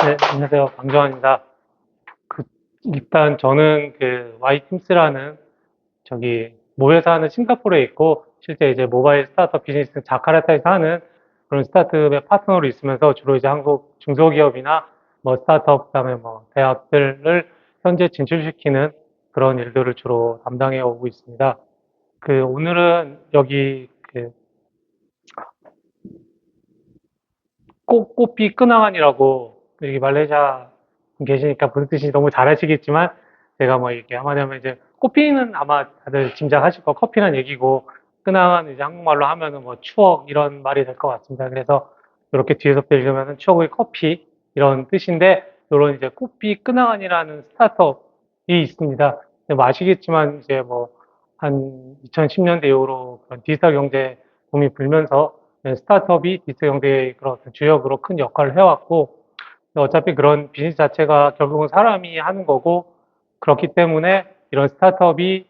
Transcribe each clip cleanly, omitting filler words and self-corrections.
네, 안녕하세요. 방정환입니다. 그, 일단 저는 Y팀스라는 모여서 하는 싱가포르에 있고, 실제 이제 모바일 스타트업 비즈니스 자카르타에서 하는 그런 스타트업의 파트너로 있으면서 주로 이제 한국 중소기업이나 뭐 스타트업, 그다음에 뭐 대학들을 현재 진출시키는 그런 일들을 주로 담당해 오고 있습니다. 오늘은 여기 꽃피 끄낭안이라고 여기 말레이시아 계시니까 무슨 뜻인지 너무 잘 아시겠지만 제가 뭐 이렇게 한마디 하면 이제 꽃피는 아마 다들 짐작하실 거 커피란 얘기고 끄낭은 이제 한국말로 하면은 뭐 추억 이런 말이 될 것 같습니다. 그래서 이렇게 뒤에서부터 읽으면은 추억의 커피 이런 뜻인데 이런 이제 꽃피 끄낭안이라는 스타트업이 있습니다. 뭐 아시겠지만 이제 뭐 한 2010년대 이후로 그런 디지털 경제 붐이 불면서 스타트업이 디지털 경제의 그런 어떤 주역으로 큰 역할을 해왔고, 어차피 그런 비즈니스 자체가 결국은 사람이 하는 거고, 그렇기 때문에 이런 스타트업이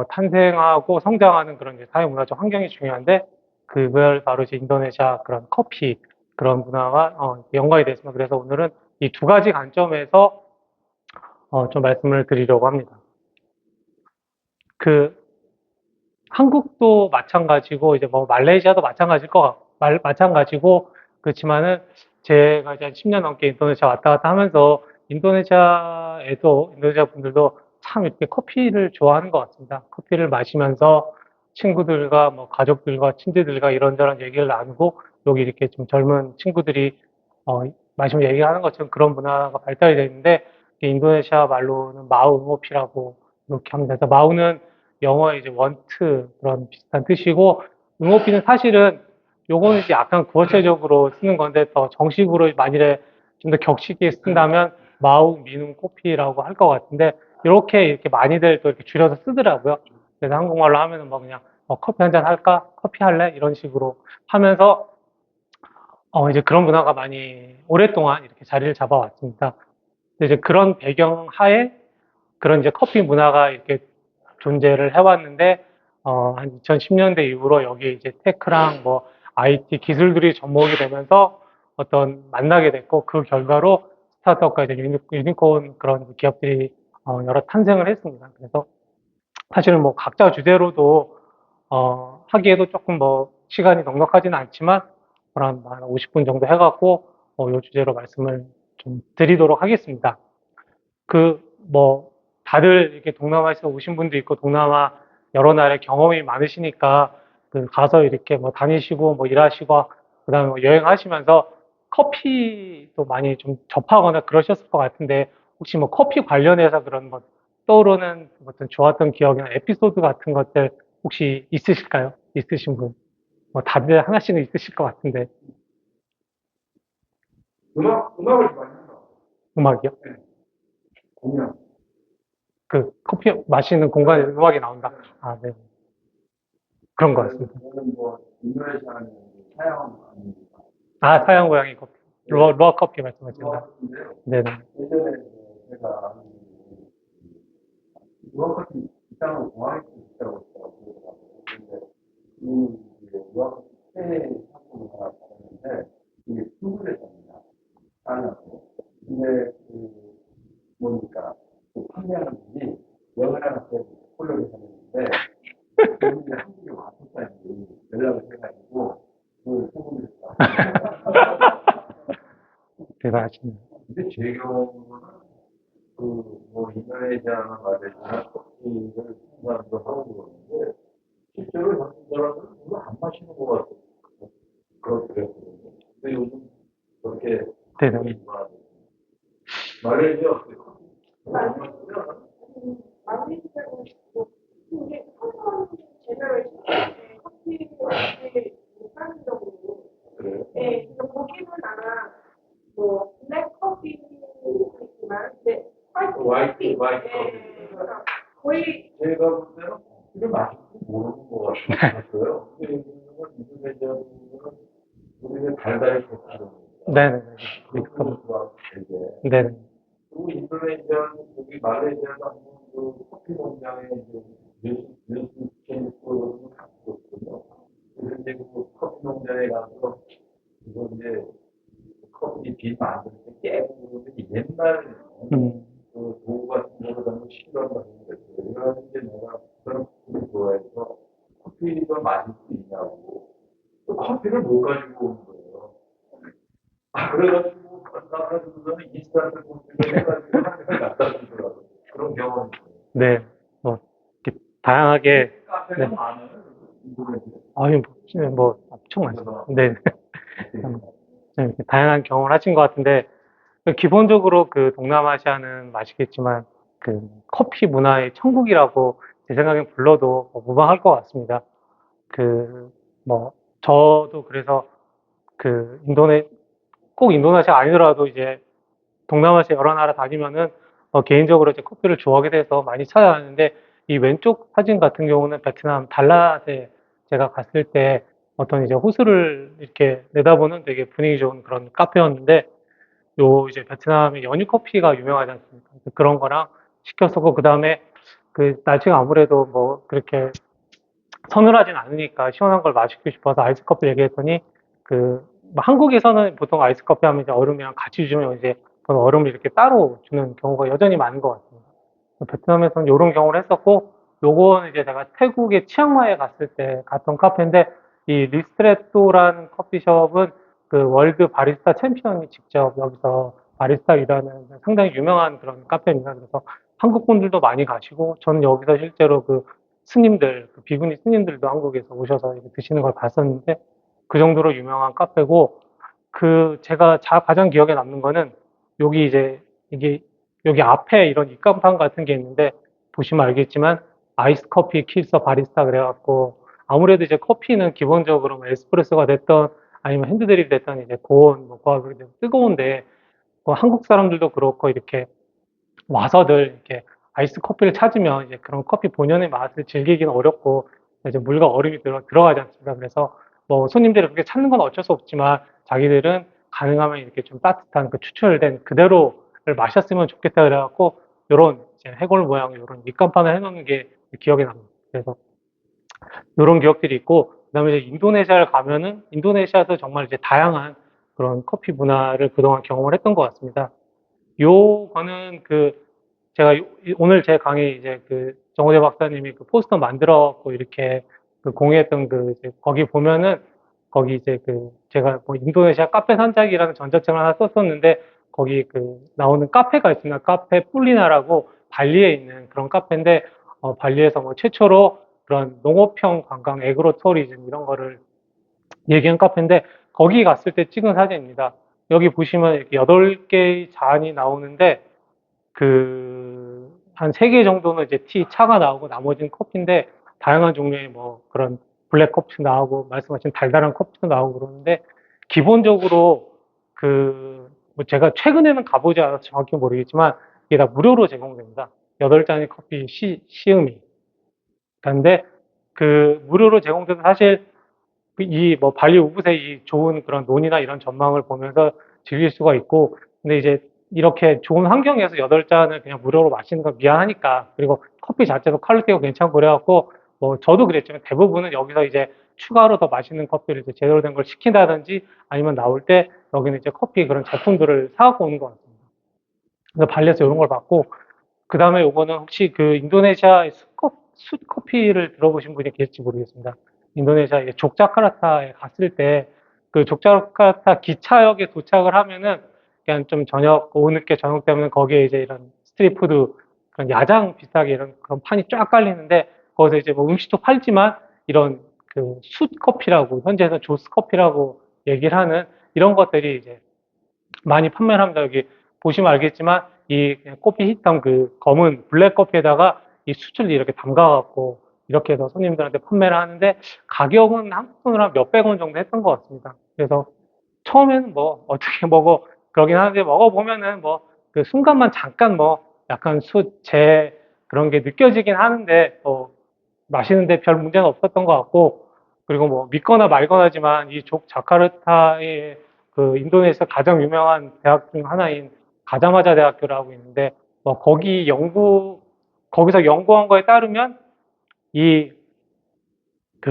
탄생하고 성장하는 그런 이제 사회문화적 환경이 중요한데, 그걸 바로 이제 인도네시아 그런 커피, 그런 문화와 연관이 됐습니다. 그래서 오늘은 이 두 가지 관점에서 좀 말씀을 드리려고 합니다. 그, 한국도 마찬가지고 이제 뭐 말레이시아도 마찬가지고 그렇지만은 제가 이제 한 10년 넘게 인도네시아 왔다 갔다 하면서 인도네시아 분들도 참 이렇게 커피를 좋아하는 것 같습니다. 커피를 마시면서 친구들과 뭐 가족들과 친지들과 이런저런 얘기를 나누고 여기 이렇게 좀 젊은 친구들이 어, 마시면서 얘기하는 것처럼 그런 문화가 발달이 되어 있는데 인도네시아 말로는 마우노피라고 이렇게 합니다. 그래서 마우는 영어의 이제 원트 그런 비슷한 뜻이고 응어피는 사실은 요거는 이제 약간 구어체적으로 쓰는 건데 더 정식으로 만일에 좀 더 격식 있게 쓴다면 마우 미눔 코피라고 할 것 같은데 이렇게 많이들 또 이렇게 줄여서 쓰더라고요. 그래서 한국말로 하면은 뭐 그냥 커피 한잔 할까? 커피 할래? 이런 식으로 하면서 이제 그런 문화가 많이 오랫동안 이렇게 자리를 잡아왔습니다. 근데 이제 그런 배경 하에 그런 이제 커피 문화가 이렇게 존재를 해왔는데, 한 2010년대 이후로 여기 이제 테크랑 뭐 IT 기술들이 접목이 되면서 어떤 만나게 됐고, 그 결과로 스타트업과 이제 유니콘 그런 기업들이 여러 탄생을 했습니다. 그래서 사실은 뭐 각자 주제로도 하기에도 조금 뭐 시간이 넉넉하지는 않지만 한 50분 정도 해갖고 이 주제로 말씀을 좀 드리도록 하겠습니다. 뭐 다들 이렇게 동남아에서 오신 분도 있고 동남아 여러 나라의 경험이 많으시니까 가서 이렇게 뭐 다니시고 뭐 일하시고 그다음에 뭐 여행하시면서 커피도 많이 좀 접하거나 그러셨을 것 같은데 혹시 뭐 커피 관련해서 그런 뭐 떠오르는 어떤 좋았던 기억이나 에피소드 같은 것들 혹시 있으실까요? 있으신 분? 뭐 다들 하나씩은 있으실 것 같은데 음악을 많이 한다. 음악이요? 네. 공연. 커피 마시는 공간에 음악이 나온다. 아, 네. 그런 것 같습니다. 저는 뭐, 인도네시아는 사양 아닙니까? 아, 서양 고양이 커피. 루아 커피 말씀하신다. 유학인데요. 네네. 예전에 제가 아는 유학 같은 입장을 공항에서 있다고 했더라고요. 근데 유학 때 상품을 하나 받았는데, 이게 수술했답니다. 따냐고. 근데 뭡니까? 판매하는 분이 연애한테 콜로를 하는데, 그분이 한국에 왔었다니 연락을 해가지고 그걸 소문을 했다. 대단하시네요. 근데 제 경우는 뭐 인도네시아나 말레이시아나 터키를 사람도 하고 그러는데 실제로 한국 사람들은 이거 안 마시는 것 같아요. 그렇거든요. 근데 요즘 그렇게 네네. 말레이시아 어때요? 아메리카는 뭐 이게 한번 제너레이션 커피를 이렇게 일반적으로 그래요? 네, 그래서 거기는 아마 뭐 블랙 커피도 있지만 근데 화이트 화이트 네, 커피. 거의 제가 볼 때는 커피를 마시고 모르는 것 같았어요. 근데 요즘은 인도네시아는 우리는 달달이 커피를 네네. 그것도 좋아하고 되게. 네네. 그리고 인도네시아는 여기 말레이시아도 한번 그 커피 농장에 이제 뉴스 캠프를 갔거든요. 그래서 이제 커피 농장에 가서 이제 커피 빈 만들 때 깨고 친구들이 옛날 음, 그 도구 같은 거를 너무 싫어한다고 그랬어요. 그래서 이제 내가 그런 커피를 좋아해서 커피가 마실 수 있냐고. 또 커피를 못 가지고 온 거예요. 그래가지고 나가지고서는 인스턴트 커피를 해가지고 한 병을 갖다 주더라고요. 그런 경험이 있어요. 네, 뭐, 이렇게 다양하게, 카페가 네, 많아요. 인도네시아. 아유, 뭐, 엄청 많죠. 그래서 네, 좀 이렇게 다양한 경험을 하신 것 같은데, 기본적으로 그 동남아시아는 아시겠지만, 그 커피 문화의 천국이라고 제 생각엔 불러도 뭐 무방할 것 같습니다. 그, 뭐, 저도 그래서 그 꼭 인도네시아 아니더라도 이제 동남아시아 여러 나라 다니면은 개인적으로 이제 커피를 좋아하게 돼서 많이 찾아다니는데 이 왼쪽 사진 같은 경우는 베트남 달랏에 제가 갔을 때 어떤 이제 호수를 이렇게 내다보는 되게 분위기 좋은 그런 카페였는데 요 이제 베트남의 연유 커피가 유명하지 않습니까? 그래서 그런 거랑 시켰었고 그다음에 그 날씨가 아무래도 뭐 그렇게 서늘하진 않으니까 시원한 걸 마시고 싶어서 아이스 커피 얘기했더니 뭐 한국에서는 보통 아이스 커피 하면 이제 얼음이랑 같이 주면 이제 그 얼음을 이렇게 따로 주는 경우가 여전히 많은 것 같습니다. 베트남에서는 이런 경우를 했었고, 요거는 이제 내가 태국의 치앙마이에 갔을 때 갔던 카페인데, 이 리스트레토라는 커피숍은 그 월드 바리스타 챔피언이 직접 여기서 바리스타 일하는 상당히 유명한 그런 카페입니다. 그래서 한국 분들도 많이 가시고, 저는 여기서 실제로 그 스님들, 그 비구니 스님들도 한국에서 오셔서 이렇게 드시는 걸 봤었는데, 그 정도로 유명한 카페고, 제가 가장 기억에 남는 거는 여기 이제 이게 여기 앞에 이런 입간판 같은 게 있는데 보시면 알겠지만 아이스 커피 킬서 바리스타 그래갖고 아무래도 이제 커피는 기본적으로 뭐 에스프레소가 됐던 아니면 핸드드립 됐던 이제 고온 뭐 고압이 뜨거운데 뭐 한국 사람들도 그렇고 이렇게 와서들 이렇게 아이스 커피를 찾으면 이제 그런 커피 본연의 맛을 즐기기는 어렵고 이제 물과 얼음이 들어가지 않습니까? 그래서 뭐 손님들이 그렇게 찾는 건 어쩔 수 없지만 자기들은 가능하면 이렇게 좀 따뜻한 그 추출된 그대로를 마셨으면 좋겠다 그래갖고 요런 이제 해골 모양 요런 밑간판을 해놓는 게 기억에 납니다. 그래서 요런 기억들이 있고 그다음에 이제 인도네시아를 가면은 인도네시아도 정말 이제 다양한 그런 커피 문화를 그동안 경험을 했던 것 같습니다. 요거는 제가 오늘 제 강의 이제 정호재 박사님이 그 포스터 만들었고 이렇게 공유했던 이제 거기 보면은 거기 이제 제가 뭐 인도네시아 카페 산책이라는 전자책을 하나 썼었는데 거기 나오는 카페가 있습니다. 카페 뿔리나라고 발리에 있는 그런 카페인데 발리에서 뭐 최초로 그런 농업형 관광 에그로 투어리즘 이런 거를 얘기한 카페인데 거기 갔을 때 찍은 사진입니다. 여기 보시면 이렇게 8개의 잔이 나오는데 한 3개 정도는 이제 차가 나오고 나머지는 커피인데 다양한 종류의 뭐 그런 블랙 커피도 나오고 말씀하신 달달한 커피도 나오고 그러는데 기본적으로 뭐 제가 최근에는 가보지 않아서 정확히 모르겠지만 이게 다 무료로 제공됩니다. 8잔의 커피 시음이. 그런데 무료로 제공돼서 사실 이 뭐 발리 우붓의 이 좋은 그런 논이나 이런 전망을 보면서 즐길 수가 있고 근데 이제 이렇게 좋은 환경에서 8잔을 그냥 무료로 마시는 건 미안하니까 그리고 커피 자체도 퀄리티가 괜찮고 그래갖고 뭐 저도 그랬지만 대부분은 여기서 이제 추가로 더 맛있는 커피를 이제 제대로 된 걸 시킨다든지 아니면 나올 때 여기는 이제 커피 그런 제품들을 사갖고 오는 것 같습니다. 그래서 발리에서 이런 걸 봤고 그 다음에 요거는 혹시 인도네시아의 숯 커피를 들어보신 분이 계실지 모르겠습니다. 인도네시아 족자카르타에 갔을 때 족자카르타 기차역에 도착을 하면은 그냥 좀 늦게 저녁 되면 거기에 이제 이런 스트리트푸드 그런 야장 비슷하게 이런 그런 판이 쫙 깔리는데 거기서 이제 뭐 음식도 팔지만 이런 숯 커피라고 현지에서 조스 커피라고 얘기를 하는 이런 것들이 이제 많이 판매를 합니다. 여기 보시면 알겠지만 이 커피 히터 검은 블랙 커피에다가 이 수치를 이렇게 담가갖고 이렇게 해서 손님들한테 판매를 하는데 가격은 한국 돈으로 한 몇백 원 정도 했던 것 같습니다. 그래서 처음에는 뭐 어떻게 먹어 그러긴 하는데 먹어보면은 뭐 순간만 잠깐 뭐 약간 그런 게 느껴지긴 하는데 마시는데 별 문제는 없었던 것 같고 그리고 뭐 믿거나 말거나지만 이 자카르타의 인도네시아 가장 유명한 대학 중 하나인 가자마자 대학교라고 있는데 뭐 거기서 연구한 거에 따르면 이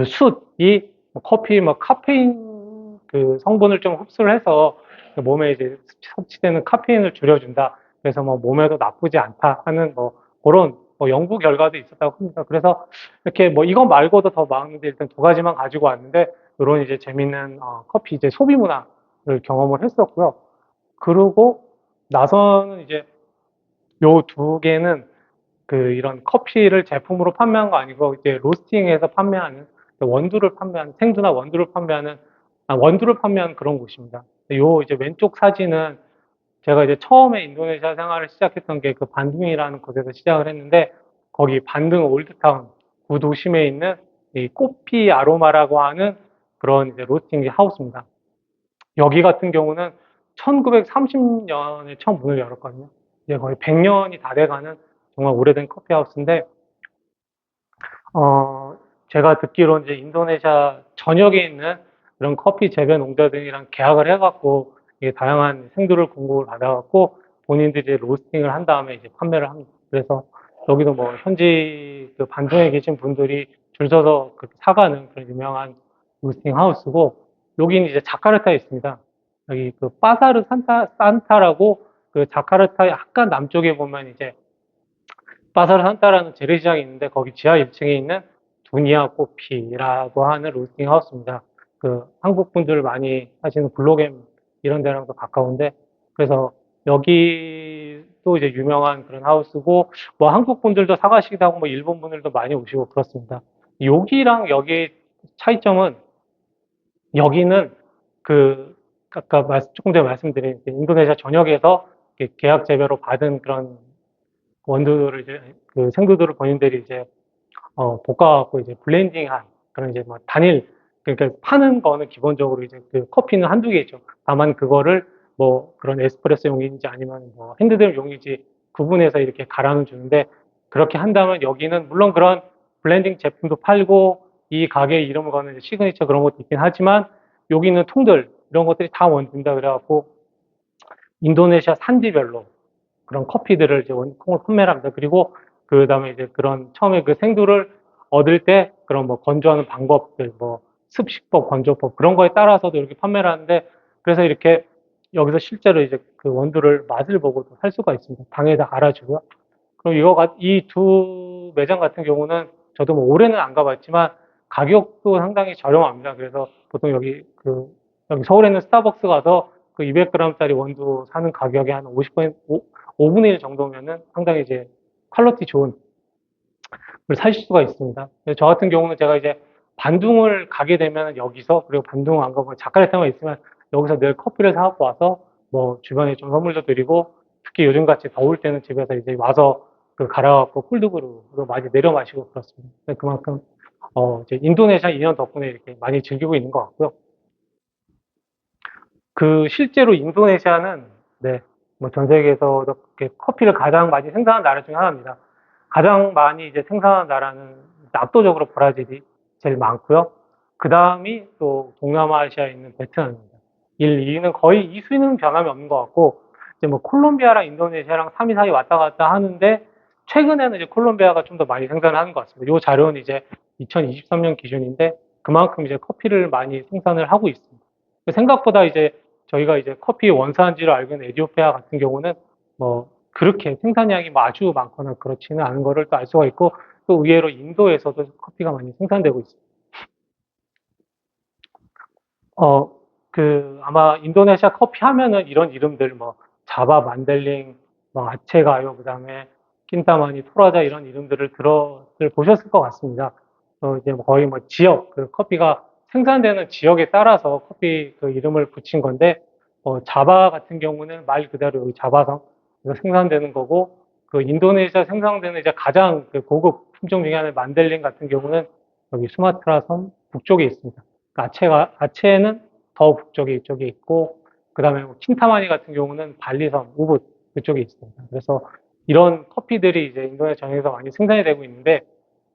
숯이 커피 뭐 카페인 성분을 좀 흡수를 해서 몸에 이제 섭취되는 카페인을 줄여준다. 그래서 뭐 몸에도 나쁘지 않다 하는 뭐 그런 뭐 연구 결과도 있었다고 합니다. 그래서 이렇게 뭐 이거 말고도 더 많은데 일단 두 가지만 가지고 왔는데 이런 이제 재밌는 커피 이제 소비 문화를 경험을 했었고요. 그러고 나서는 이제 요 두 개는 그 이런 커피를 제품으로 판매한 거 아니고 이제 로스팅해서 판매하는 원두를 판매하는 생두나 원두를 판매하는 원두를 판매하는 그런 곳입니다. 요 이제 왼쪽 사진은 제가 이제 처음에 인도네시아 생활을 시작했던 게 그 반둥이라는 곳에서 시작을 했는데 거기 반둥 올드타운 구도심에 있는 이 꽃피 아로마라고 하는 그런 이제 로스팅 하우스입니다. 여기 같은 경우는 1930년에 처음 문을 열었거든요. 이제 거의 100년이 다 돼가는 정말 오래된 커피 하우스인데 제가 듣기로 이제 인도네시아 전역에 있는 그런 커피 재배 농자들이랑 계약을 해갖고 이게 다양한 생두를 공급을 받아갖고 본인들이 로스팅을 한 다음에 이제 판매를 합니다. 그래서 여기도 뭐 현지 그 반도에 계신 분들이 줄 서서 그렇게 사가는 그런 유명한 로스팅 하우스고 여기는 이제 자카르타에 있습니다. 여기 그 파사르 산타라고 그 자카르타 약간 남쪽에 보면 이제 바사르 산타라는 재래시장이 있는데 거기 지하 1층에 있는 두니아 코피라고 하는 로스팅 하우스입니다. 그 한국 분들 많이 하시는 블로겜 이런 데랑도 가까운데 그래서 여기도 이제 유명한 그런 하우스고 뭐 한국 분들도 사가시기도 하고 뭐 일본 분들도 많이 오시고 그렇습니다. 여기랑 여기 차이점은 여기는 그 아까 조금 전에 말씀드린 인도네시아 전역에서 계약 재배로 받은 그런 원두를 이제 그 생두들을 본인들이 이제 볶아갖고 이제 블렌딩한 그런 이제 뭐 단일 그러니까 파는 거는 기본적으로 이제 그 커피는 한두 개죠. 다만 그거를 뭐 그런 에스프레소 용인지 아니면 뭐 핸드드립 용인지 구분해서 이렇게 갈아는 주는데 그렇게 한다면 여기는 물론 그런 블렌딩 제품도 팔고 이 가게 이름을 거는 이제 시그니처 그런 것도 있긴 하지만 여기는 통들 이런 것들이 다 원두다 그래갖고 인도네시아 산지별로 그런 커피들을 이제 원콩을 판매를 합니다. 그리고 그 다음에 이제 그런 처음에 그 생두를 얻을 때 그런 뭐 건조하는 방법들, 뭐 습식법, 건조법 그런 거에 따라서도 이렇게 판매를 하는데 그래서 이렇게 여기서 실제로 이제 그 원두를 맛을 보고도 할 수가 있습니다. 당에다 알아주고요. 그럼 이 두 매장 같은 경우는 저도 뭐 올해는 안 가봤지만 가격도 상당히 저렴합니다. 그래서 보통 여기 서울에 있는 스타벅스 가서 그 200g짜리 원두 사는 가격에 한 50%, 5분의 1 정도면은 상당히 이제 퀄리티 좋은 걸 사실 수가 있습니다. 저 같은 경우는 제가 이제 반둥을 가게 되면 여기서 그리고 반둥 안 가고 자카르타만 있으면 여기서 늘 커피를 사갖고 와서 뭐 주변에 좀 선물도 드리고 특히 요즘 같이 더울 때는 집에서 이제 와서 그 갈아갖고 콜드브루로 많이 내려 마시고 그렇습니다. 그만큼 이제 인도네시아 인연 덕분에 이렇게 많이 즐기고 있는 것 같고요. 그 실제로 인도네시아는 네, 뭐 전 세계에서 이렇게 커피를 가장 많이 생산하는 나라 중에 하나입니다. 가장 많이 이제 생산하는 나라는 압도적으로 브라질이 제일 많고요. 그 다음이 또 동남아시아에 있는 베트남입니다. 1, 2위는 거의 이 순위는 변함이 없는 것 같고 이제 뭐 콜롬비아랑 인도네시아랑 3위 사이 왔다 갔다 하는데 최근에는 이제 콜롬비아가 좀 더 많이 생산하는 것 같습니다. 이 자료는 이제 2023년 기준인데 그만큼 이제 커피를 많이 생산을 하고 있습니다. 생각보다 이제 저희가 이제 커피 원산지로 알고 있는 에티오피아 같은 경우는 뭐 그렇게 생산량이 뭐 아주 많거나 그렇지는 않은 거를 또 알 수가 있고 또 의외로 인도에서도 커피가 많이 생산되고 있습니다. 아마 인도네시아 커피 하면은 이런 이름들 뭐 자바 만델링, 뭐 아체가요, 그다음에 킨타마니, 토라자 이런 이름들을 보셨을 것 같습니다. 이제 뭐 거의 뭐 지역 그 커피가 생산되는 지역에 따라서 커피 그 이름을 붙인 건데 자바 같은 경우는 말 그대로 여기 자바성에서 생산되는 거고 그 인도네시아 생산되는 이제 가장 그 고급 품종 중에 하나의 만델링 같은 경우는 여기 수마트라 섬 북쪽에 있습니다. 아체는 더 북쪽에 이쪽에 있고 그다음에 뭐 킨타마니 같은 경우는 발리섬 우붓 그쪽에 있습니다. 그래서 이런 커피들이 이제 인도네시아 전역에서 많이 생산이 되고 있는데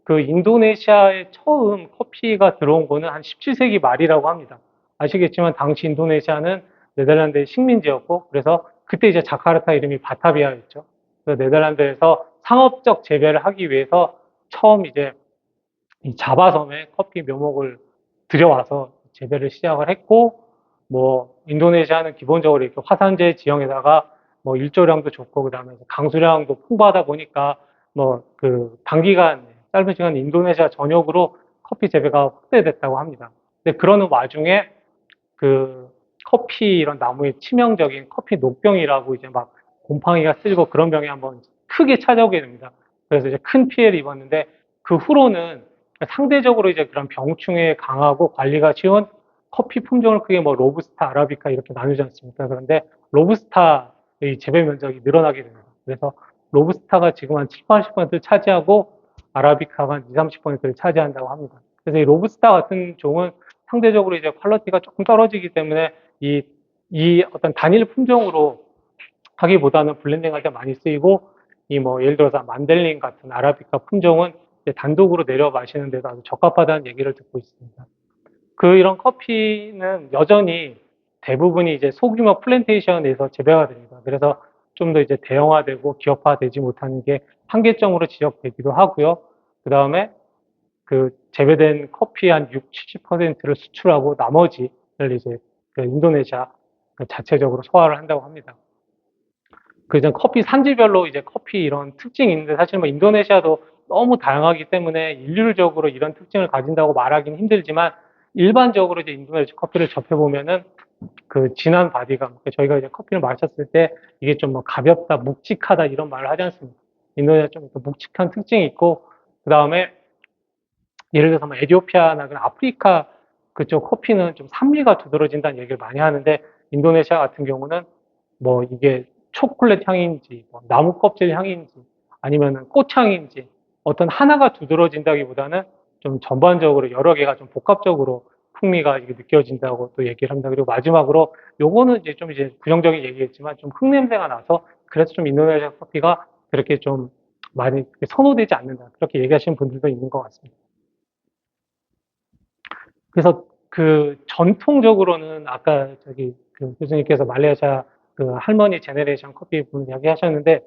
그 인도네시아에 처음 커피가 들어온 거는 한 17세기 말이라고 합니다. 아시겠지만 당시 인도네시아는 네덜란드의 식민지였고 그래서 그때 이제 자카르타 이름이 바타비아였죠. 그래서 네덜란드에서 상업적 재배를 하기 위해서 처음 이제 이 자바섬에 커피 묘목을 들여와서 재배를 시작을 했고 뭐 인도네시아는 기본적으로 이렇게 화산재 지형에다가 뭐 일조량도 좋고 그다음에 강수량도 풍부하다 보니까 뭐 그 단기간 짧은 시간 인도네시아 전역으로 커피 재배가 확대됐다고 합니다. 근데 그러는 와중에 그 커피 이런 나무의 치명적인 커피 녹병이라고 이제 막 곰팡이가 쓸고 그런 병이 한번 크게 찾아오게 됩니다. 그래서 이제 큰 피해를 입었는데 그 후로는 상대적으로 이제 그런 병충해에 강하고 관리가 쉬운 커피 품종을 크게 뭐 로부스타, 아라비카 이렇게 나누지 않습니까? 그런데 로부스타의 재배 면적이 늘어나게 됩니다. 그래서 로부스타가 지금 한 7, 80%를 차지하고 아라비카가 한 2, 30%를 차지한다고 합니다. 그래서 이 로부스타 같은 종은 상대적으로 이제 퀄리티가 조금 떨어지기 때문에 이 어떤 단일 품종으로 하기보다는 블렌딩 할 때 많이 쓰이고 이 뭐 예를 들어서 만델린 같은 아라비카 품종은 단독으로 내려 마시는 데도 아주 적합하다는 얘기를 듣고 있습니다. 그 이런 커피는 여전히 대부분이 이제 소규모 플랜테이션에서 재배가 됩니다. 그래서 좀 더 이제 대형화되고 기업화되지 못하는 게 한계점으로 지적되기도 하고요. 그 다음에 그 재배된 커피 한 6, 70%를 수출하고 나머지를 이제 그 인도네시아 자체적으로 소화를 한다고 합니다. 그 이제 커피 산지별로 이제 커피 이런 특징이 있는데 사실 뭐 인도네시아도 너무 다양하기 때문에 일률적으로 이런 특징을 가진다고 말하기는 힘들지만 일반적으로 이제 인도네시아 커피를 접해보면은 그 진한 바디감, 저희가 이제 커피를 마셨을 때 이게 좀 뭐 가볍다, 묵직하다 이런 말을 하지 않습니까? 인도네시아 좀 묵직한 특징이 있고 그 다음에 예를 들어서 뭐 에티오피아나 그런 아프리카 그쪽 커피는 좀 산미가 두드러진다는 얘기를 많이 하는데 인도네시아 같은 경우는 뭐 이게 초콜릿 향인지 뭐 나무 껍질 향인지 아니면은 꽃향인지 어떤 하나가 두드러진다기보다는 좀 전반적으로 여러 개가 좀 복합적으로 풍미가 이게 느껴진다고 또 얘기를 합니다. 그리고 마지막으로 요거는 이제 좀 이제 부정적인 얘기겠지만 좀 흙냄새가 나서 그래서 좀 인도네시아 커피가 그렇게 좀 많이 선호되지 않는다. 그렇게 얘기하시는 분들도 있는 것 같습니다. 그래서 그 전통적으로는 아까 저기 그 교수님께서 말레이시아 그 할머니 제네레이션 커피 분 이야기 하셨는데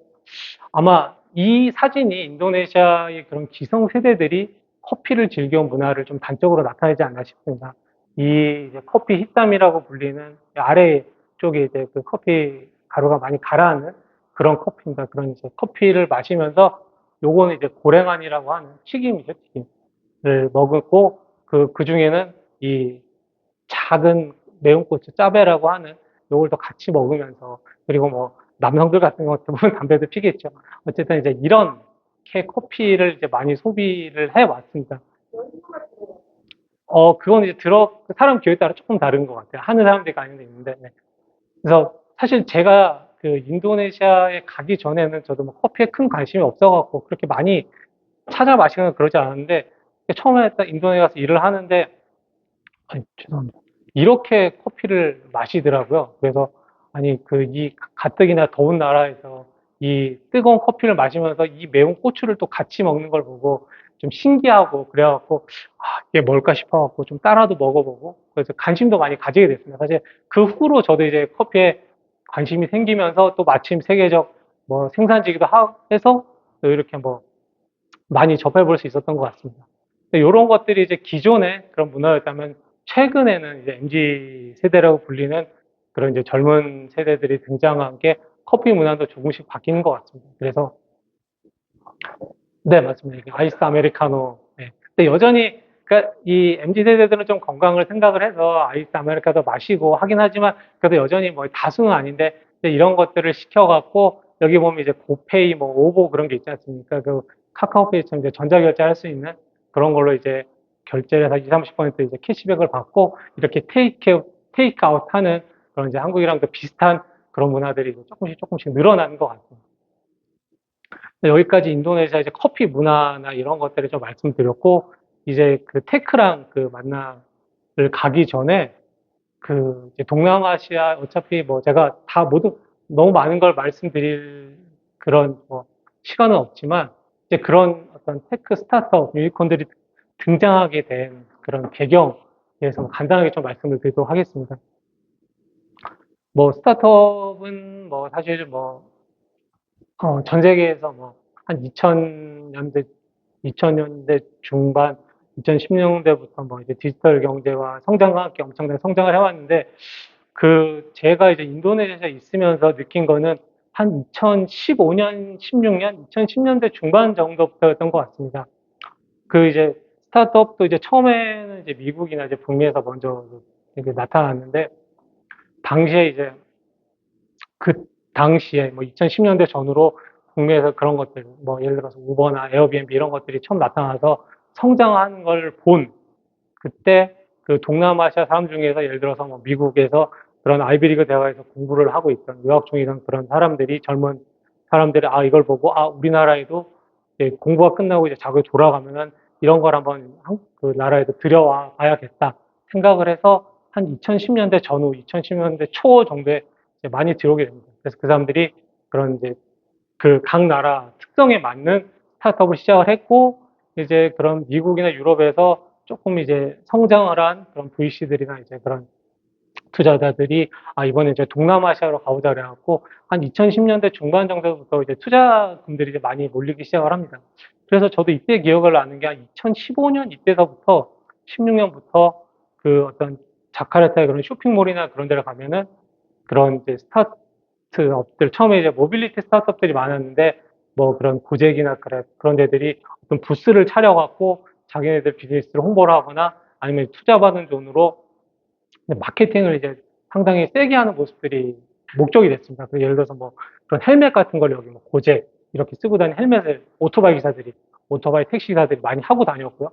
아마 이 사진이 인도네시아의 그런 기성 세대들이 커피를 즐겨온 문화를 좀 단적으로 나타내지 않나 싶습니다. 이 이제 커피 힙담이라고 불리는 아래 쪽에 이제 그 커피 가루가 많이 가라앉는 그런 커피입니다. 그런 이제 커피를 마시면서 요거는 이제 고랭안이라고 하는 튀김이죠, 튀김을 먹었고 그 중에는 이 작은 매운 고추 짜베라고 하는 요걸 또 같이 먹으면서 그리고 뭐 남성들 같은 경우 대부분 담배도 피겠죠. 어쨌든 이제 이렇게 커피를 이제 많이 소비를 해 왔습니다. 그건 이제 사람 기호에 따라 조금 다른 것 같아요. 하는 사람들이 아닌 데 있는데. 네. 그래서 사실 제가 그 인도네시아에 가기 전에는 저도 뭐 커피에 큰 관심이 없어갖고 그렇게 많이 찾아 마시거나 그러지 않았는데 처음에 딱 인도네시아 가서 일을 하는데 아니, 죄송합니다. 이렇게 커피를 마시더라고요. 그래서, 아니, 이 가뜩이나 더운 나라에서 이 뜨거운 커피를 마시면서 이 매운 고추를 또 같이 먹는 걸 보고 좀 신기하고, 그래갖고, 이게 뭘까 싶어갖고 좀 따라도 먹어보고, 그래서 관심도 많이 가지게 됐습니다. 사실 그 후로 저도 이제 커피에 관심이 생기면서 또 마침 세계적 뭐 생산지기도 해서 또 이렇게 뭐 많이 접해볼 수 있었던 것 같습니다. 이런 것들이 이제 기존의 그런 문화였다면 최근에는 이제 MZ 세대라고 불리는 그런 이제 젊은 세대들이 등장한 게 커피 문화도 조금씩 바뀌는 것 같습니다. 그래서 네, 맞습니다. 아이스 아메리카노. 네. 근데 여전히 그러니까 이 MZ 세대들은 좀 건강을 생각을 해서 아이스 아메리카노 마시고 하긴 하지만 그래도 여전히 뭐 다수는 아닌데 이런 것들을 시켜갖고 여기 보면 이제 고페이 뭐 오보 그런 게 있지 않습니까? 그 카카오페이처럼 이제 전자결제할 수 있는 그런 걸로 이제 결제를 해서 20, 30% 이제 캐시백을 받고 이렇게 테이크아웃 하는 그런 이제 한국이랑도 비슷한 그런 문화들이 조금씩 늘어나는 것 같습니다. 여기까지 인도네시아 이제 커피 문화나 이런 것들을 좀 말씀드렸고, 이제 그 테크랑 그 만나를 가기 전에 그 이제 동남아시아 어차피 뭐 제가 다 모두 너무 많은 걸 말씀드릴 그런 뭐 시간은 없지만 이제 그런 어떤 테크 스타트업 유니콘들이 등장하게 된 그런 배경에 대해서 간단하게 좀 말씀을 드리도록 하겠습니다. 뭐 스타트업은 뭐 사실 뭐 전 세계에서 뭐 한 2000년대 중반, 2010년대부터 뭐 이제 디지털 경제와 성장과 함께 엄청난 성장을 해왔는데 제가 이제 인도네시아에 있으면서 느낀 거는 한 2015년, 16년, 2010년대 중반 정도부터였던 것 같습니다. 이제 스타트업도 이제 처음에는 이제 미국이나 이제 북미에서 먼저 이렇게 나타났는데, 당시에 이제 그 당시에 뭐 2010년대 전후로 북미에서 그런 것들, 뭐 예를 들어서 우버나 에어비앤비 이런 것들이 처음 나타나서 성장하는 걸 본 그때 그 동남아시아 사람 중에서 예를 들어서 뭐 미국에서 그런 아이비리그 대학에서 공부를 하고 있던 유학 중이던 그런 사람들이 젊은 사람들이 이걸 보고 우리나라에도 이제 공부가 끝나고 이제 자국에 돌아가면은 이런 걸 한번 그 나라에도 들여와 봐야겠다 생각을 해서 한 2010년대 전후, 2010년대 초 정도에 이제 많이 들어오게 됩니다. 그래서 그 사람들이 그런 이제 그 각 나라 특성에 맞는 스타트업을 시작을 했고, 이제 그런 미국이나 유럽에서 조금 이제 성장을 한 그런 VC들이나 이제 그런 투자자들이 이번에 이제 동남아시아로 가보자 그래갖고 한 2010년대 중반 정도부터 이제 투자금들이 이제 많이 몰리기 시작을 합니다. 그래서 저도 이때 기억을 나는 게 한 2015년 이때서부터 16년부터 그 어떤 자카르타의 그런 쇼핑몰이나 그런 데를 가면은 그런 이제 스타트업들, 처음에 이제 모빌리티 스타트업들이 많았는데, 뭐 그런 고잭이나 그런 데들이 어떤 부스를 차려갖고 자기네들 비즈니스를 홍보를 하거나 아니면 투자받은 돈으로 마케팅을 이제 상당히 세게 하는 모습들이 목적이 됐습니다. 예를 들어서 뭐 그런 헬멧 같은 걸 여기 뭐 고잭 이렇게 쓰고 다니는 헬멧을 오토바이 택시 기사들이 많이 하고 다녔고요.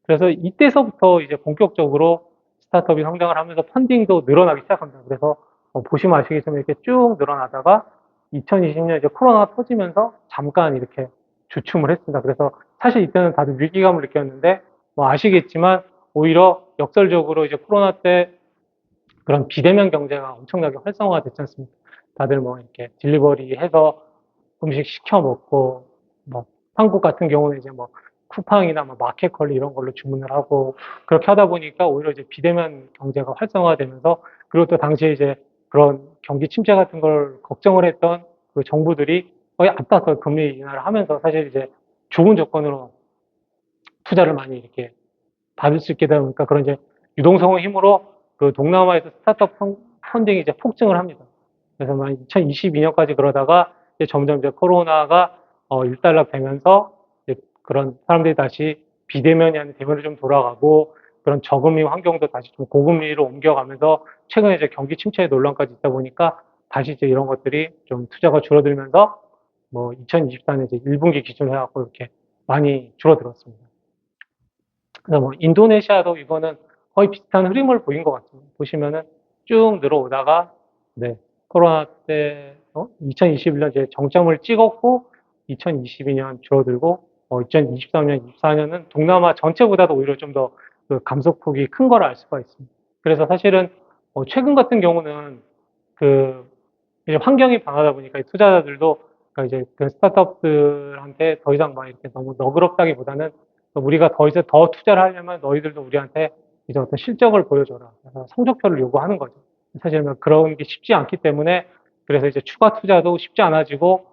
그래서 이때서부터 이제 본격적으로 스타트업이 성장을 하면서 펀딩도 늘어나기 시작합니다. 그래서 보시면 아시겠지만 이렇게 쭉 늘어나다가 2020년 이제 코로나 터지면서 잠깐 이렇게 주춤을 했습니다. 그래서 사실 이때는 다들 위기감을 느꼈는데, 뭐 아시겠지만 오히려 역설적으로 이제 코로나 때 그런 비대면 경제가 엄청나게 활성화가 됐지 않습니까? 다들 뭐 이렇게 딜리버리 해서 음식 시켜 먹고, 뭐 한국 같은 경우는 이제 뭐 쿠팡이나 뭐 마켓컬리 이런 걸로 주문을 하고, 그렇게 하다 보니까 오히려 이제 비대면 경제가 활성화되면서, 그리고 또 당시에 이제 그런 경기 침체 같은 걸 걱정을 했던 그 정부들이 거의 앞다퉈 금리 인하를 하면서 사실 이제 좋은 조건으로 투자를 많이 이렇게 받을 수 있게 되다 보니까 그런 이제 유동성의 힘으로 그 동남아에서 스타트업 펀딩이 이제 폭증을 합니다. 그래서 2022년까지 그러다가 이제 점점 이제 코로나가 일단락되면서 이제 그런 사람들이 다시 비대면이 아닌 대면으로 좀 돌아가고, 그런 저금리 환경도 다시 좀 고금리로 옮겨가면서 최근에 이제 경기 침체의 논란까지 있다 보니까 다시 이제 이런 것들이 좀 투자가 줄어들면서 뭐 2024년 이제 1분기 기준으로 해갖고 이렇게 많이 줄어들었습니다. 그래서 뭐 인도네시아도 이거는 거의 비슷한 흐름을 보인 것 같습니다. 보시면은 쭉 늘어오다가 네, 코로나 때 2021년 이제 정점을 찍었고 2022년 줄어들고 2023년, 24년은 동남아 전체보다도 오히려 좀 더 그 감소폭이 큰 걸 알 수가 있습니다. 그래서 사실은 최근 같은 경우는 그 이제 환경이 변하다 보니까 이 투자자들도 그러니까 이제 그 스타트업들한테 더 이상 막 이렇게 너무 너그럽다기보다는 우리가 더 이제 더 투자를 하려면 너희들도 우리한테 이제 어떤 실적을 보여줘라. 그래서 성적표를 요구하는 거죠. 사실 그런 게 쉽지 않기 때문에 그래서 이제 추가 투자도 쉽지 않아지고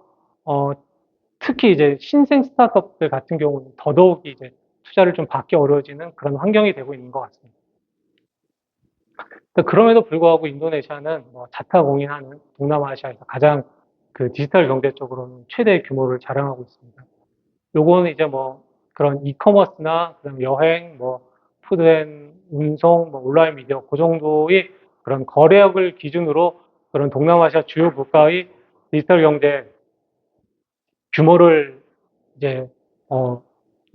특히 이제 신생 스타트업들 같은 경우는 더더욱이 이제 투자를 좀 받기 어려워지는 그런 환경이 되고 있는 것 같습니다. 그럼에도 불구하고 인도네시아는 뭐 자타공인하는 동남아시아에서 가장 그 디지털 경제 쪽으로는 최대 규모를 자랑하고 있습니다. 요거는 이제 뭐 그런 이커머스나 그다음 여행, 뭐 푸드앤 운송, 뭐 온라인 미디어 그 정도의 그런 거래액을 기준으로 그런 동남아시아 주요 국가의 디지털 경제 규모를 이제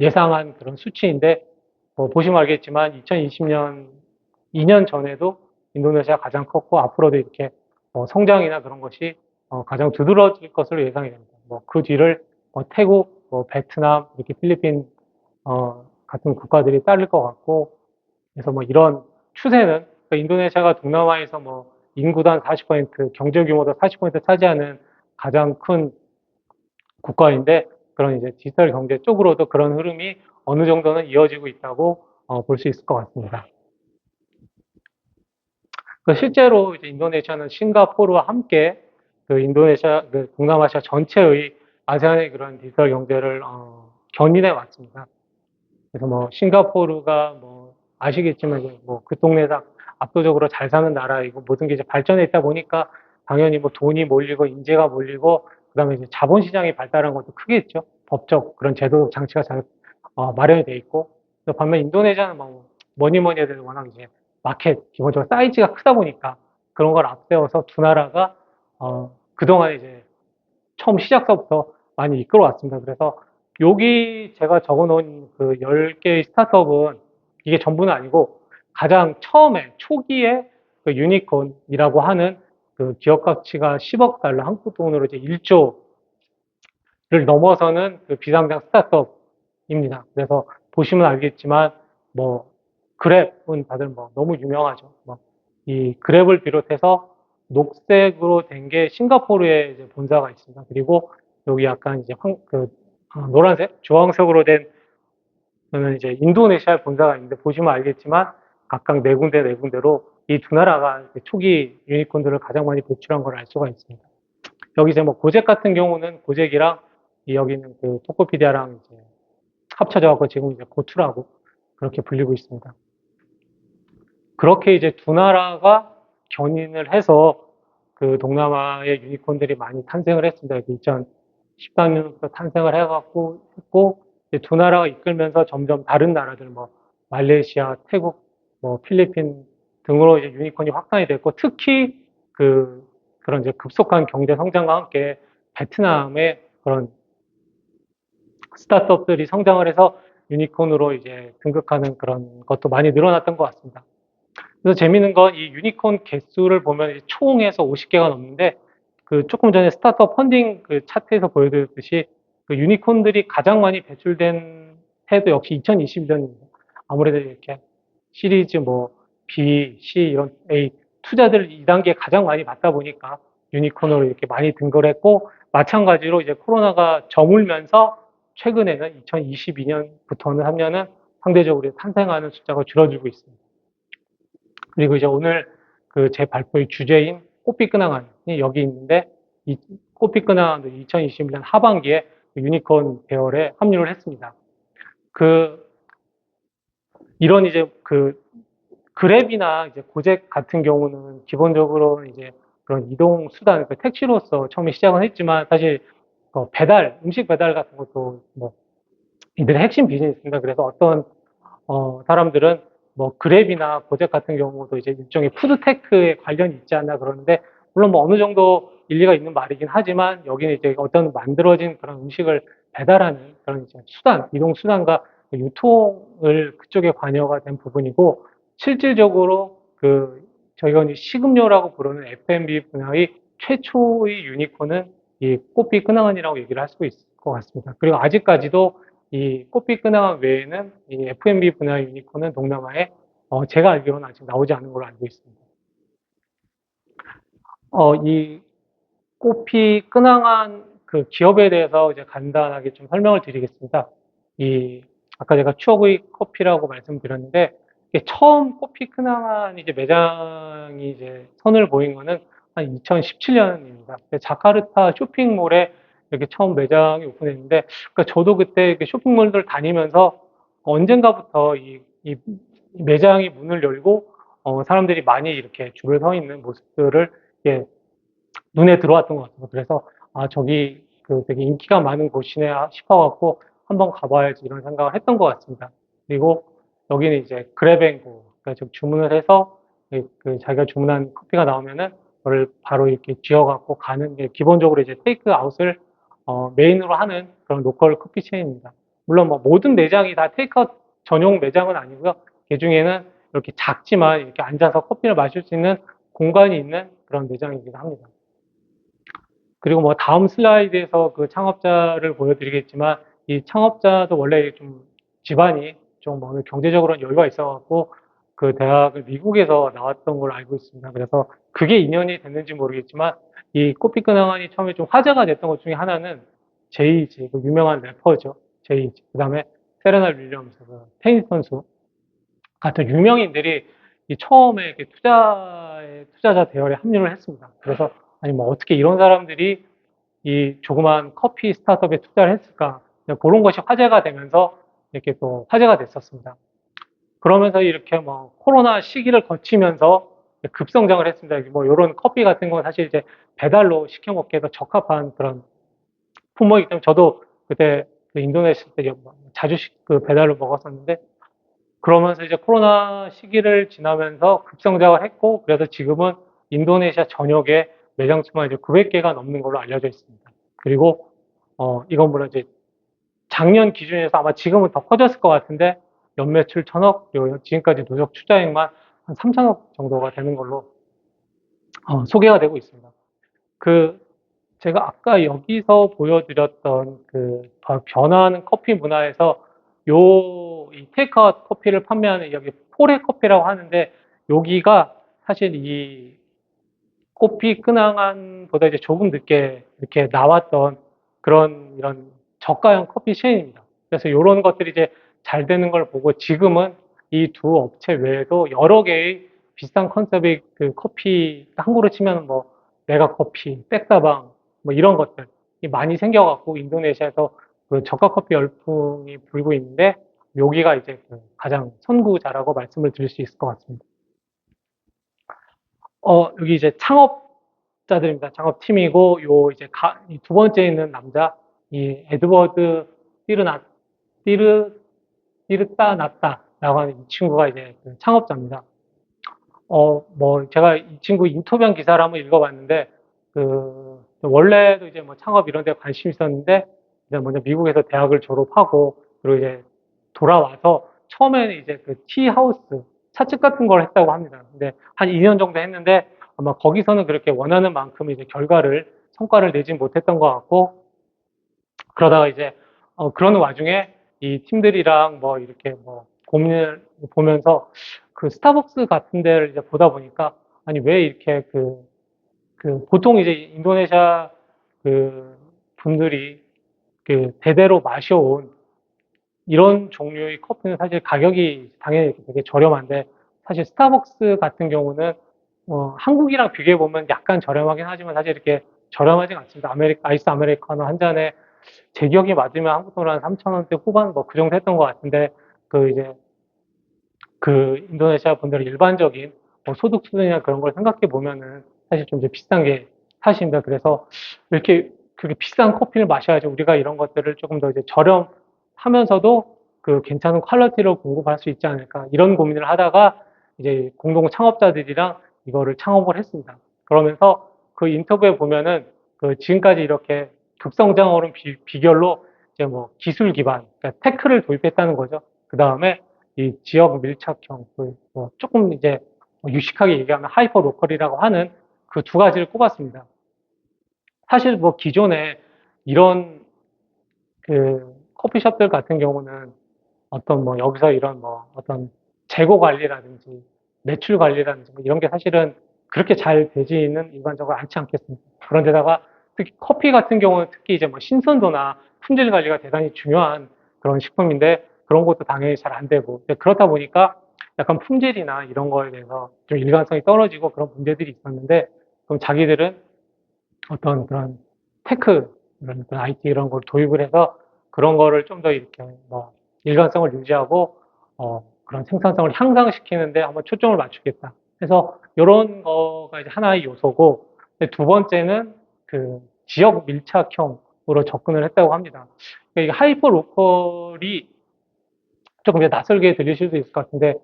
예상한 그런 수치인데, 보시면 알겠지만 2020년 2년 전에도 인도네시아가 가장 컸고 앞으로도 이렇게 성장이나 그런 것이 가장 두드러질 것으로 예상이 됩니다. 뭐 그 뒤를 태국, 베트남, 이렇게 필리핀 같은 국가들이 따를 것 같고, 그래서 뭐 이런 추세는 그러니까 인도네시아가 동남아에서 뭐 인구당 40%, 경제 규모도 40% 차지하는 가장 큰 국가인데, 그런 이제 디지털 경제 쪽으로도 그런 흐름이 어느 정도는 이어지고 있다고 볼 수 있을 것 같습니다. 실제로 이제 인도네시아는 싱가포르와 함께 그 동남아시아 전체의 아세안의 그런 디지털 경제를 견인해 왔습니다. 그래서 뭐 싱가포르가 뭐 아시겠지만 뭐 그 동네에서 압도적으로 잘 사는 나라이고 모든 게 이제 발전해 있다 보니까 당연히 뭐 돈이 몰리고 인재가 몰리고 그다음에 이제 자본시장이 발달한 것도 크겠죠. 법적 그런 제도 장치가 잘 마련이 돼 있고 반면 인도네시아는 뭐 뭐니 뭐니 해도 워낙 이제 마켓 기본적으로 사이즈가 크다 보니까 그런 걸 앞세워서 두 나라가 그동안 이제 처음 시작서부터 많이 이끌어왔습니다. 그래서 여기 제가 적어놓은 그 10개의 스타트업은 이게 전부는 아니고 가장 처음에 초기에 그 유니콘이라고 하는 그 기업 가치가 10억 달러, 한국 돈으로 이제 1조를 넘어서는 그 비상장 스타트업입니다. 그래서 보시면 알겠지만 뭐 그랩은 다들 뭐 너무 유명하죠. 뭐 이 그랩을 비롯해서 녹색으로 된 게 싱가포르에 이제 본사가 있습니다. 그리고 여기 약간 이제 노란색, 주황색으로 된 거는 이제 인도네시아에 본사가 있는데 보시면 알겠지만 각각 네 군데 네 군데로 이 두 나라가 초기 유니콘들을 가장 많이 배출한 걸 알 수가 있습니다. 여기 이제 뭐 고잭 같은 경우는 고잭이랑 여기는 그 토코피디아랑 이제 합쳐져 갖고 지금 이제 고투라고 그렇게 불리고 있습니다. 그렇게 이제 두 나라가 견인을 해서 그 동남아의 유니콘들이 많이 탄생을 했습니다. 2013년부터 탄생을 해갖고 했고 두 나라가 이끌면서 점점 다른 나라들 뭐 말레이시아, 태국, 뭐 필리핀 등으로 이제 유니콘이 확산이 됐고 특히 그런 이제 급속한 경제 성장과 함께 베트남의 그런 스타트업들이 성장을 해서 유니콘으로 이제 등극하는 그런 것도 많이 늘어났던 것 같습니다. 그래서 재밌는 건 이 유니콘 개수를 보면 총에서 50개가 넘는데 그 조금 전에 스타트업 펀딩 그 차트에서 보여드렸듯이 그 유니콘들이 가장 많이 배출된 해도 역시 2021년입니다. 아무래도 이렇게 시리즈 뭐 B, C 이런 A 투자들 2단계 가장 많이 받다 보니까 유니콘으로 이렇게 많이 등극을 했고 마찬가지로 이제 코로나가 저물면서 최근에는 2022년부터는 3년은 상대적으로 탄생하는 숫자가 줄어들고 있습니다. 그리고 이제 오늘 그 제 발표의 주제인 꽃빛근황이 여기 있는데 이 꽃빛근황도 2021년 하반기에 유니콘 배열에 합류를 했습니다. 이런 이제 그랩이나 이제 고잭 같은 경우는 기본적으로 이제 그런 이동 수단, 그 택시로서 처음에 시작은 했지만 사실 음식 배달 같은 것도 뭐 이들의 핵심 비즈니스입니다. 그래서 어떤 사람들은 뭐 그랩이나 고잭 같은 경우도 이제 일종의 푸드테크에 관련이 있지 않나 그러는데 물론 뭐 어느 정도 일리가 있는 말이긴 하지만 여기는 이제 어떤 만들어진 그런 음식을 배달하는 그런 이제 이동 수단과 유통을 그쪽에 관여가 된 부분이고 실질적으로 저희가 이제 식음료라고 부르는 F&B 분야의 최초의 유니콘은 이 꽃빛 끈황언이라고 얘기를 할 수 있을 것 같습니다. 그리고 아직까지도 이 꽃빛 끈황언 외에는 이 F&B 분야 유니콘은 동남아에 제가 알기로는 아직 나오지 않은 걸로 알고 있습니다. 이 꽃빛 끈황언 그 기업에 대해서 이제 간단하게 좀 설명을 드리겠습니다. 아까 제가 추억의 커피라고 말씀드렸는데 처음 꽃빛 끈황언 이제 매장이 이제 선을 보인 거는 한 2017년입니다. 자카르타 쇼핑몰에 이렇게 처음 매장이 오픈했는데, 그러니까 저도 그때 이렇게 쇼핑몰들 다니면서 언젠가부터 이 매장이 문을 열고 사람들이 많이 이렇게 줄을 서 있는 모습들을 눈에 들어왔던 것 같아요. 그래서 저기 되게 인기가 많은 곳이네 싶어갖고 한번 가봐야지 이런 생각을 했던 것 같습니다. 그리고 여기는 이제 그랩앤고, 그러니까 주문을 해서 자기가 주문한 커피가 나오면은 그걸 바로 이렇게 쥐어갖고 가는 게 기본적으로 이제 테이크아웃을 메인으로 하는 그런 로컬 커피 체인입니다. 물론 뭐 모든 매장이 다 테이크아웃 전용 매장은 아니고요. 그 중에는 이렇게 작지만 이렇게 앉아서 커피를 마실 수 있는 공간이 있는 그런 매장이기도 합니다. 그리고 뭐 다음 슬라이드에서 그 창업자를 보여드리겠지만 이 창업자도 원래 좀 집안이 좀 어느 경제적으로 여유가 있어갖고 그 대학을 미국에서 나왔던 걸로 알고 있습니다. 그래서 그게 인연이 됐는지 모르겠지만 이 꽃빛 근황이 처음에 좀 화제가 됐던 것 중에 하나는 제이지, 그 유명한 래퍼죠. 제이지. 그 다음에 세레나 윌리엄스, 그 테니스 선수 같은 유명인들이 처음에 이렇게 투자자 대열에 합류를 했습니다. 그래서 아니 뭐 어떻게 이런 사람들이 이 조그만 커피 스타트업에 투자를 했을까? 그런 것이 화제가 되면서 이렇게 또 화제가 됐었습니다. 그러면서 이렇게 뭐 코로나 시기를 거치면서 급성장을 했습니다. 뭐 이런 커피 같은 건 사실 이제 배달로 시켜 먹기에도 적합한 그런 품목이기 때문에 저도 그때 그 인도네시아 때 자주 그 배달로 먹었었는데 그러면서 이제 코로나 시기를 지나면서 급성장을 했고 그래서 지금은 인도네시아 전역에 매장 수가 이제 900개가 넘는 걸로 알려져 있습니다. 그리고 이건 물론 이제 작년 기준에서 아마 지금은 더 커졌을 것 같은데 연매출 1000억 그리고 지금까지 누적 투자액만 한 3000억 정도가 되는 걸로 소개가 되고 있습니다. 그 제가 아까 여기서 보여드렸던 그 변화하는 커피 문화에서 이 테이크아웃 커피를 판매하는 여기 포레 커피라고 하는데 여기가 사실 이 커피 끈항안보다 이제 조금 늦게 이렇게 나왔던 그런 이런 저가형 커피 체인입니다. 그래서 이런 것들이 이제 잘 되는 걸 보고 지금은 이 두 업체 외에도 여러 개의 비슷한 컨셉의 그 커피 한국으로 치면 뭐 메가 커피, 백다방 뭐 이런 것들이 많이 생겨갖고 인도네시아에서 그 저가 커피 열풍이 불고 있는데 여기가 이제 그 가장 선구자라고 말씀을 드릴 수 있을 것 같습니다. 여기 이제 창업자들입니다. 창업팀이고, 이 두 번째 있는 남자, 이 에드워드 띠르, 띠르따나따라고 하는 이 친구가 이제 그 창업자입니다. 뭐, 제가 이 친구 인터뷰한 기사를 한번 읽어봤는데, 원래도 이제 뭐 창업 이런 데 관심이 있었는데, 이제 먼저 미국에서 대학을 졸업하고, 그리고 이제 돌아와서 처음에는 이제 그 티하우스, 차집 같은 걸 했다고 합니다. 근데 한 2년 정도 했는데, 아마 거기서는 그렇게 원하는 만큼 이제 성과를 내진 못했던 것 같고, 그러다가 이제, 그런 와중에 이 팀들이랑 뭐 이렇게 뭐 고민을 보면서 그 스타벅스 같은 데를 이제 보다 보니까, 아니, 왜 이렇게 보통 이제 인도네시아 그 분들이 그 대대로 마셔온 이런 종류의 커피는 사실 가격이 당연히 되게 저렴한데, 사실 스타벅스 같은 경우는, 한국이랑 비교해보면 약간 저렴하긴 하지만 사실 이렇게 저렴하진 않습니다. 아이스 아메리카노 한 잔에 제 기억이 맞으면 한국 돈으로 한 3,000원대 후반 뭐 그 정도 했던 것 같은데, 이제 인도네시아 분들의 일반적인 뭐 소득 수준이나 그런 걸 생각해 보면은 사실 좀 이제 비싼 게 사실입니다. 그래서 이렇게 그렇게 비싼 커피를 마셔야지 우리가 이런 것들을 조금 더 이제 저렴하면서도 그 괜찮은 퀄리티로 공급할 수 있지 않을까 이런 고민을 하다가 이제 공동 창업자들이랑 이거를 창업을 했습니다. 그러면서 그 인터뷰에 보면은 그 지금까지 이렇게 급성장으로 비결로 이제 뭐 기술 기반, 그러니까 테크를 도입했다는 거죠. 그 다음에 이 지역 밀착형, 뭐 조금 이제 유식하게 얘기하면 하이퍼 로컬이라고 하는 그 두 가지를 꼽았습니다. 사실 뭐 기존에 이런 그 커피숍들 같은 경우는 어떤 뭐 여기서 이런 뭐 어떤 재고 관리라든지 매출 관리라든지 뭐 이런 게 사실은 그렇게 잘 되지는 일반적으로 않지 않겠습니까? 그런데다가 특히 커피 같은 경우는 특히 이제 뭐 신선도나 품질 관리가 대단히 중요한 그런 식품인데 그런 것도 당연히 잘 안 되고 그렇다 보니까 약간 품질이나 이런 거에 대해서 좀 일관성이 떨어지고 그런 문제들이 있었는데 그럼 자기들은 어떤 그런 테크 이런 IT 이런 걸 도입을 해서 그런 거를 좀 더 이렇게 뭐 일관성을 유지하고 그런 생산성을 향상시키는데 한번 초점을 맞추겠다. 그래서 이런 거가 이제 하나의 요소고 두 번째는 그 지역 밀착형으로 접근을 했다고 합니다. 그러니까 하이퍼 로컬이 조금 이제 낯설게 들리실 수 있을 것 같은데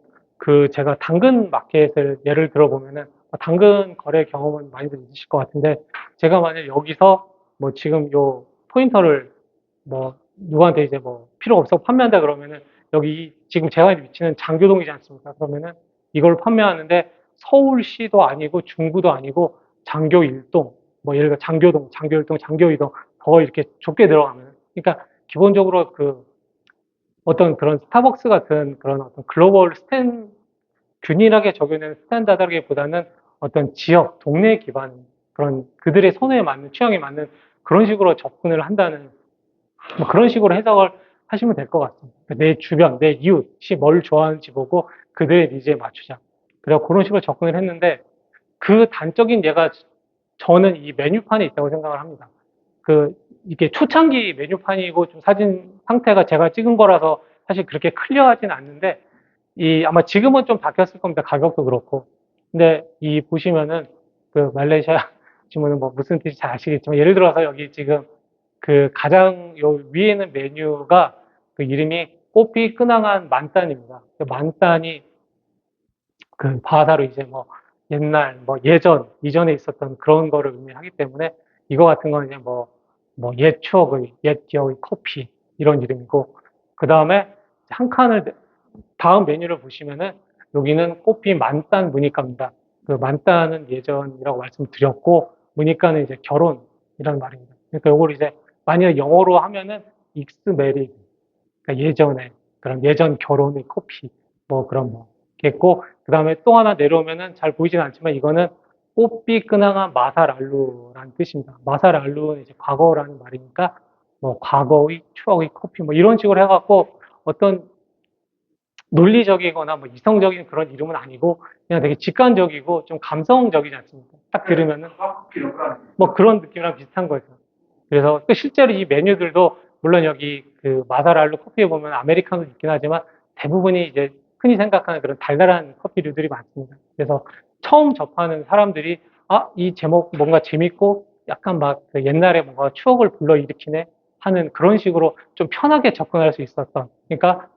제가 당근 마켓을 예를 들어 보면은 당근 거래 경험은 많이들 있으실 것 같은데 제가 만약 여기서 뭐 지금 요 포인터를 뭐 누구한테 이제 뭐 필요 없어 판매한다 그러면은 여기 지금 제가 있는 위치는 장교동이지 않습니까? 그러면은 이걸 판매하는데 서울시도 아니고 중구도 아니고 장교 1동 뭐 예를 들어 장교동, 장교 1동, 장교 2동 더 이렇게 좁게 들어가면 그러니까 기본적으로 어떤 그런 스타벅스 같은 그런 어떤 글로벌 균일하게 적용되는 스탠다드라기보다는 어떤 지역, 동네 기반 그런 그들의 선호에 맞는 취향에 맞는 그런 식으로 접근을 한다는 뭐 그런 식으로 해석을 하시면 될 것 같습니다. 내 주변, 내 이웃이 뭘 좋아하는지 보고 그들의 니즈에 맞추자. 그래서 그런 식으로 접근을 했는데 그 단적인 예가 저는 이 메뉴판에 있다고 생각을 합니다. 이게 초창기 메뉴판이고 좀 사진 상태가 제가 찍은 거라서 사실 그렇게 클리어하진 않는데 아마 지금은 좀 바뀌었을 겁니다. 가격도 그렇고. 근데 이 보시면은 그 말레이시아 지문은 뭐 무슨 뜻인지 잘 아시겠지만 예를 들어서 여기 지금 그 가장 요 위에 있는 메뉴가 그 이름이 꼬피 끄낭한 만단입니다. 그 만단이 그 바다로 이제 뭐 옛날 뭐 이전에 있었던 그런 거를 의미하기 때문에 이거 같은 거는 이제 뭐 옛 추억의 옛 기억의 커피 이런 이름이고 그 다음에 한 칸을 다음 메뉴를 보시면은 여기는 꼬피 만단 무니까입니다. 그 만단은 예전이라고 말씀드렸고 무니까는 이제 결혼이라는 말입니다. 그러니까 요걸 이제 만약 영어로 하면은 익스 메리 그러니까 예전에 그런 예전 결혼의 커피 뭐 그런 뭐 겠고 그 다음에 또 하나 내려오면은 잘 보이진 않지만 이거는 뽀삐 끄낭한 마살알루라는 뜻입니다. 마살알루는 이제 과거라는 말이니까 뭐 과거의 추억의 커피 뭐 이런 식으로 해갖고 어떤 논리적이거나 뭐 이성적인 그런 이름은 아니고 그냥 되게 직관적이고 좀 감성적이지 않습니까? 딱 들으면은 뭐 그런 느낌이랑 비슷한 거죠. 그래서 또 실제로 이 메뉴들도 물론 여기 그 마사랄루 커피에 보면 아메리카노도 있긴 하지만 대부분이 이제 흔히 생각하는 그런 달달한 커피류들이 많습니다. 그래서 처음 접하는 사람들이 이 제목 뭔가 재밌고 약간 막그 옛날에 뭔가 추억을 불러일으키네 하는 그런 식으로 좀 편하게 접근할 수 있었던. 그러니까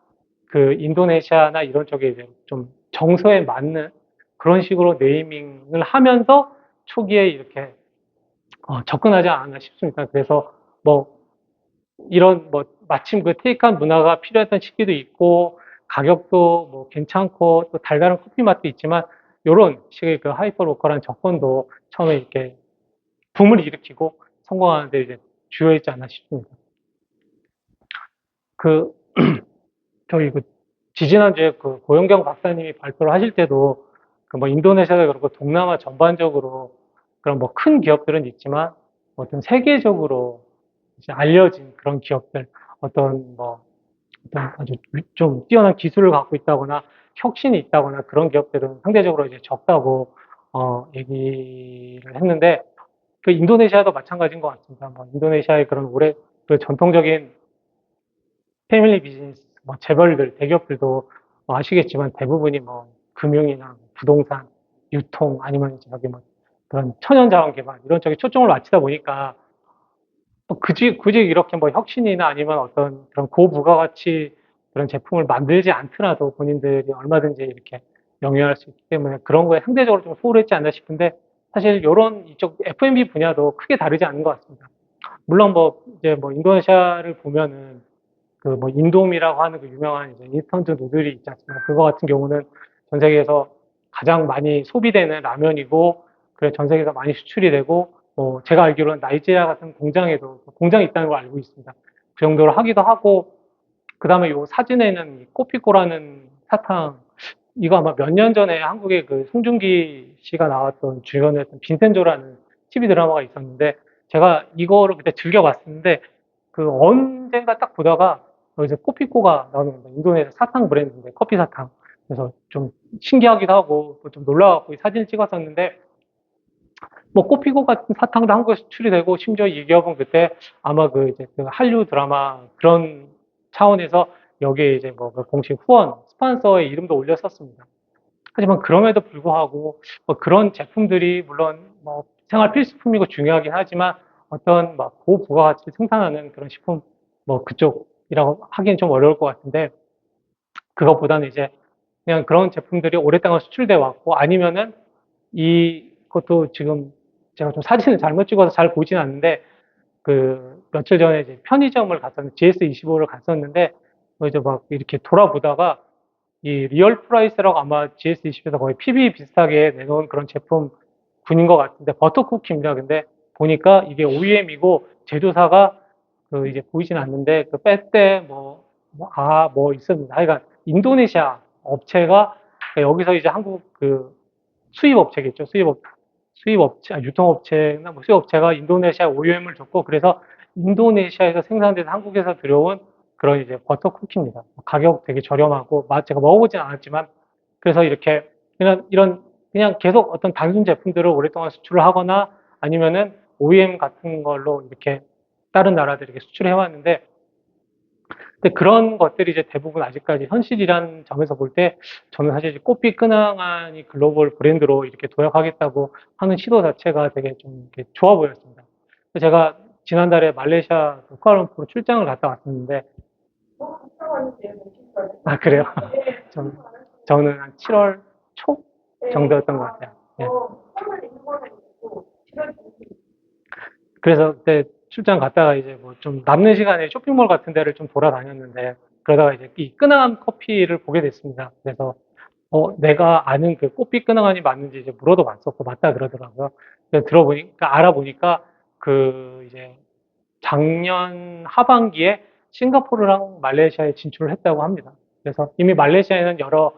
그 인도네시아나 이런 쪽에 이제 좀 정서에 맞는 그런 식으로 네이밍을 하면서 초기에 이렇게 접근하지 않았나 싶습니다. 그래서 뭐 이런 뭐 마침 그 테이크아웃 문화가 필요했던 시기도 있고 가격도 뭐 괜찮고 또 달달한 커피 맛도 있지만 요런 식의 그 하이퍼 로컬한 접근도 처음에 이렇게 붐을 일으키고 성공하는 데 이제 주요했지 않나 싶습니다. 그 저희 그 지지난주에 그 고영경 박사님이 발표를 하실 때도 그 뭐 인도네시아가 그렇고 동남아 전반적으로 그런 뭐 큰 기업들은 있지만 어떤 세계적으로 이제 알려진 그런 기업들 어떤 아주 좀 뛰어난 기술을 갖고 있다거나 혁신이 있다거나 그런 기업들은 상대적으로 이제 적다고 얘기를 했는데 그 인도네시아도 마찬가지인 것 같습니다. 뭐 인도네시아의 그런 오래 그 전통적인 패밀리 비즈니스 뭐 재벌들 대기업들도 뭐 아시겠지만 대부분이 뭐 금융이나 부동산 유통 아니면 저기 뭐 그런 천연자원 개발 이런 쪽에 초점을 맞추다 보니까 굳이 이렇게 뭐 혁신이나 아니면 어떤 그런 고부가가치 그런 제품을 만들지 않더라도 본인들이 얼마든지 이렇게 영위할 수 있기 때문에 그런 거에 상대적으로 좀 소홀했지 않나 싶은데 사실 이런 이쪽 F&B 분야도 크게 다르지 않은 것 같습니다. 물론 뭐 이제 뭐 인도네시아를 보면은 그 뭐 인도미라고 하는 그 유명한 이제 인스턴트 누들이 있지 않습니까? 그거 같은 경우는 전 세계에서 가장 많이 소비되는 라면이고 그래 전 세계에서 많이 수출이 되고 제가 알기로는 나이지리아 같은 공장에도 공장이 있다는 걸 알고 있습니다. 그 정도로 하기도 하고 그 다음에 요 사진에는 꼬피꼬라는 사탕 이거 아마 몇 년 전에 한국에 그 송중기 씨가 나왔던 주연을 했던 빈센조라는 TV 드라마가 있었는데 제가 이거를 그때 즐겨봤었는데 그 언젠가 딱 보다가 이제 꼬피꼬가 나오는 겁니다. 인도네시아 사탕 브랜드인데 커피 사탕. 그래서 좀 신기하기도 하고 좀 놀라갖고 사진을 찍었었는데 뭐 꼬피고 같은 사탕도 한국에 수출이 되고 심지어 이 기업은 그때 아마 그 이제 그 한류 드라마 그런 차원에서 여기에 이제 뭐그 공식 후원 스폰서의 이름도 올렸었습니다. 하지만 그럼에도 불구하고 뭐 그런 제품들이 물론 뭐 생활 필수품이고 중요하긴 하지만 어떤 막 고부가가치를 생산하는 그런 식품 뭐 그쪽이라고 하기는 좀 어려울 것 같은데 그것보다는 이제 그냥 그런 제품들이 오랫동안 수출돼 왔고 아니면은 이것도 지금 제가 좀 사진을 잘못 찍어서 잘 보진 않는데 그 며칠 전에 이제 편의점을 갔었는데 GS25를 갔었는데 이제 막 이렇게 돌아보다가 이 리얼 프라이스라고 아마 GS20에서 거의 PB 비슷하게 내놓은 그런 제품 군인 것 같은데 버터 쿠키입니다. 근데 보니까 이게 OEM이고 제조사가 그 이제 보이진 않는데 그 빼때 뭐 있었는데 하여간 인도네시아 업체가 여기서 이제 한국 그 수입 업체겠죠. 수입 업체, 유통업체나 뭐 수입 업체가 인도네시아 OEM을 줬고 그래서 인도네시아에서 생산돼서 한국에서 들여온 그런 이제 버터 쿠키입니다. 가격 되게 저렴하고 맛 제가 먹어보진 않았지만 그래서 이렇게 그냥 계속 어떤 단순 제품들을 오랫동안 수출을 하거나 아니면은 OEM 같은 걸로 이렇게 다른 나라들에게 수출해 왔는데 근데 그런 것들이 이제 대부분 아직까지 현실이란 점에서 볼 때 저는 사실 이제 꽃빛 끈항안이 글로벌 브랜드로 이렇게 도약하겠다고 하는 시도 자체가 되게 좀 이렇게 좋아 보였습니다. 그래서 제가 지난달에 말레이시아 그 쿠알라룸푸르 출장을 갔다 왔었는데, 아, 그래요? 저는, 저는 한 7월 초 정도였던 것 같아요. 예. 그래서 그때 출장 갔다가 이제 뭐 좀 남는 시간에 쇼핑몰 같은 데를 좀 돌아다녔는데, 그러다가 이제 이 끈항안 커피를 보게 됐습니다. 그래서 내가 아는 그 꽃빛 끈항안이 맞는지 이제 물어도 봤었고 맞다 그러더라고요. 그래서 들어보니까 알아보니까 그 이제 작년 하반기에 싱가포르랑 말레이시아에 진출을 했다고 합니다. 그래서 이미 말레이시아에는 여러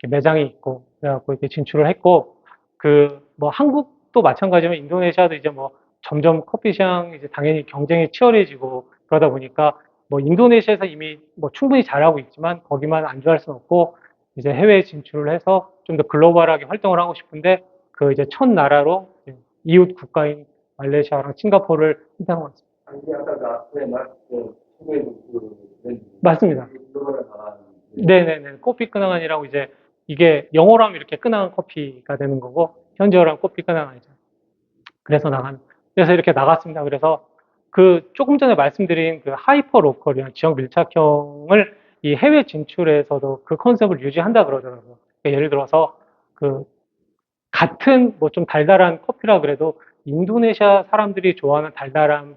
매장이 있고 그래갖고 이렇게 진출을 했고, 그 뭐 한국도 마찬가지지만 인도네시아도 이제 뭐 점점 커피 시장 이제 당연히 경쟁이 치열해지고 그러다 보니까 뭐 인도네시아에서 이미 뭐 충분히 잘하고 있지만 거기만 안주할 수는 없고 이제 해외에 진출을 해서 좀 더 글로벌하게 활동을 하고 싶은데 그 이제 첫 나라로 이웃 국가인 말레이시아랑 싱가포르를 선택한 것 같습니다. 아니, 아까 그 앞에 말그 맞습니다. 글로벌에 나가는 네네네. 커피 끈항안이라고 이제 이게 영어로 하면 이렇게 끈항안 커피가 되는 거고 현지어로 하면 커피 끈항안이죠. 그래서 이렇게 나갔습니다. 그래서 그 조금 전에 말씀드린 그 하이퍼 로컬이나 지역 밀착형을 이 해외 진출에서도 그 컨셉을 유지한다 그러더라고요. 그러니까 예를 들어서 그 같은 뭐 좀 달달한 커피라 그래도 인도네시아 사람들이 좋아하는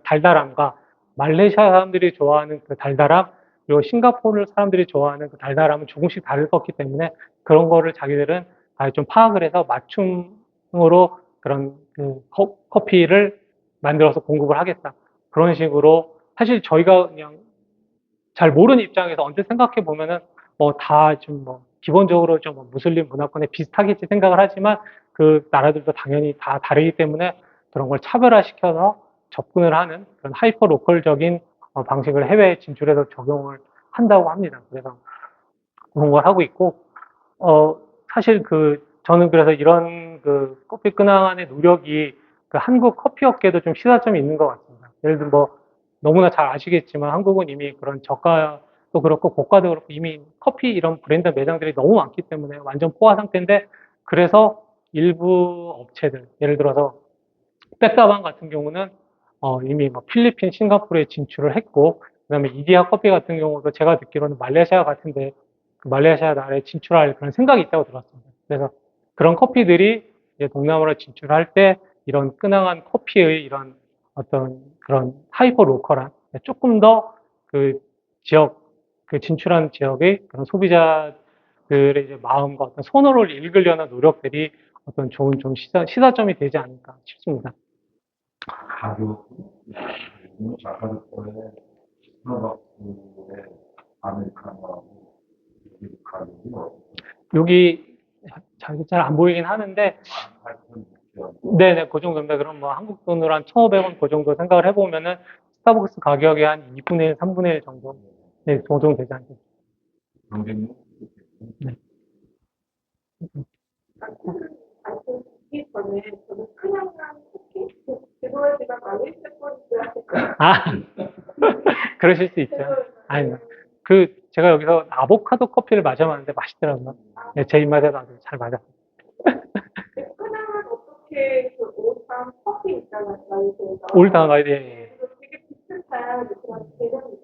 달달함과 말레이시아 사람들이 좋아하는 그 달달함, 그리고 싱가포르 사람들이 좋아하는 그 달달함은 조금씩 다를 거기 때문에 그런 거를 자기들은 좀 파악을 해서 맞춤으로 그런 그 커피를 만들어서 공급을 하겠다. 그런 식으로 사실 저희가 그냥 잘 모르는 입장에서 언뜻 생각해 보면은 뭐 다 좀 뭐 기본적으로 좀 무슬림 문화권에 비슷하겠지 생각을 하지만 그 나라들도 당연히 다 다르기 때문에 그런 걸 차별화시켜서 접근을 하는 그런 하이퍼 로컬적인 방식을 해외에 진출해서 적용을 한다고 합니다. 그래서 그런 걸 하고 있고, 사실 저는 그래서 이런 그 커피 근황안의 노력이 그 한국 커피 업계도 좀 시사점이 있는 것 같습니다. 예를 들어 뭐 너무나 잘 아시겠지만 한국은 이미 그런 저가도 그렇고 고가도 그렇고 이미 커피 이런 브랜드 매장들이 너무 많기 때문에 완전 포화 상태인데, 그래서 일부 업체들, 예를 들어서 백다방 같은 경우는 이미 뭐 필리핀, 싱가포르에 진출을 했고, 그다음에 이디야 커피 같은 경우도 제가 듣기로는 말레이시아 같은데 그 말레이시아 나라에 진출할 그런 생각이 있다고 들었습니다. 그래서 그런 커피들이 이제 동남아로 진출할 때 이런 끈항한 커피의 이런 어떤 그런 하이퍼 로컬한 조금 더 그 지역 그 진출한 지역의 그런 소비자들의 이제 마음과 어떤 선호를 읽으려는 노력들이 어떤 좋은 좀 시사점이 되지 않을까 싶습니다. 가격, 자가격권에 스타벅스의 아메리카노하고 가격이 여기 잘 안 보이긴 하는데, 18,600원. 네네, 그 정도입니다. 그럼 뭐 한국 돈으로 한 1,500원 그 정도 생각을 해보면은 스타벅스 가격의 한 2분의 1, 3분의 1 정도, 네, 그 정도 되지 않겠습니까? 경쟁력 네. 듣기 전에 저는 그냥 쿠키 그거에 제가 말레이시아 거니까 아, 그러실 수 있죠. 아닙니다. 제가 여기서 아보카도 커피를 마셔봤는데 맛있더라고요. 네, 제 입맛에도 아주 잘 맞았어요. 그냥 어떻게 그 올드한 커피 있잖아요 말레이시아에서 올드한 아이디어. 그래서 되게 비슷한 그런 개념이